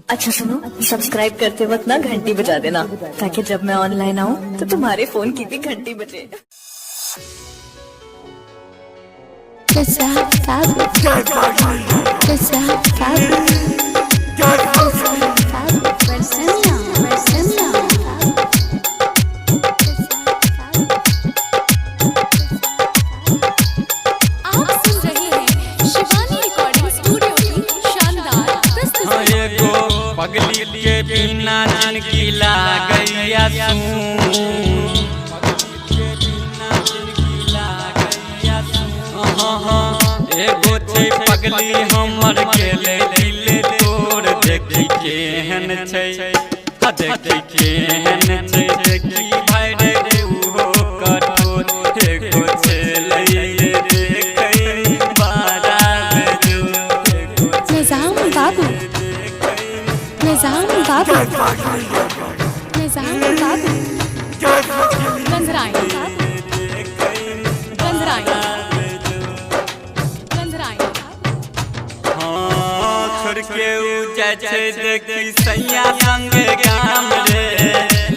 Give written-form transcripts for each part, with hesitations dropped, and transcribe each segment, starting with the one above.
अच्छा सुनो, सब्सक्राइब करते वक्त ना घंटी बजा देना, ताकि जब मैं ऑनलाइन आऊँ तो तुम्हारे फोन की भी घंटी बजे। पगली के बिना जिंदगी लागैया एगो छै पगली हमर गेले दिल तोड़ देखी केहन छै, देखी केहन छै, देखी भाई रे उहो कठोर एगो छै लइले देखै बारा जो निजाम बाबू, निजाम बाबू, निजाम बाबू, गंजराई गंजराई गंजराई। हाँ छोड़ के उ जाय छै देखी सैया संगे गाम रे,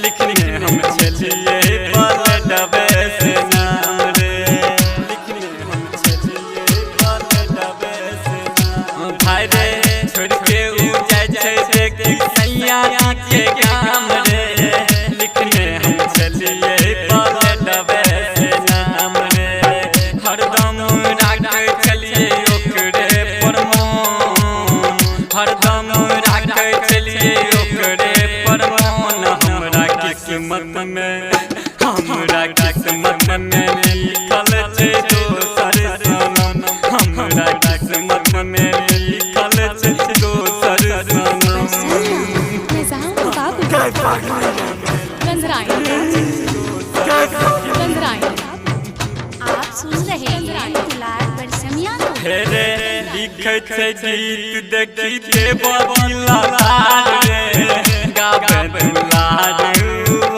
लिखने हम छलिए पल डबे से नाम रे, लिखने हम छलिए पल डबे से नाम भाई रे। छोड़ के उ जाय छै देखी सैया के गाम रे, लिखने हम छलिए पल डबे से नाम रे। हरदम राखै छलिए ओकरे परमान, हरदम राखै छलिए ओकरे परमान। हमरा किस्मत में लिखल छै दोसर सनम, हमरा किस्मत में लिखल छै दोसर सनम। निजाम बाबू, गंजराई गंजराई। आप सुन रहे हैं दुलार बरसमिया को। हेरे लिखै छै गीत देखी देव दिलार रे, गाबै दुलार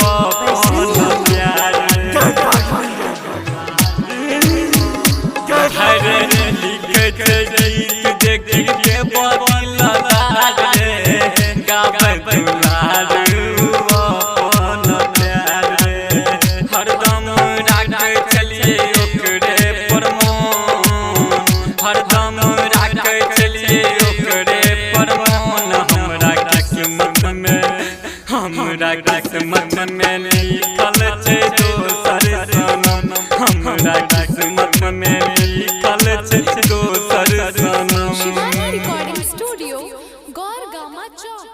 अपन प्यार रे। हेरे लिखै छै गीत देखी देव दिलार रे, गाबै दुलार अपन प्यार रे। हरदम राखै छलिए ओकरे परमान, हरदम राखै छलिए ओकरे परमान। हमरा किस्मत में लिखल छै दोसर सनम, हमरा किस्मत में लिखल छै दोसर सनम। शिवानी रिकॉर्डिंग स्टूडियो, गौर गामा चौक।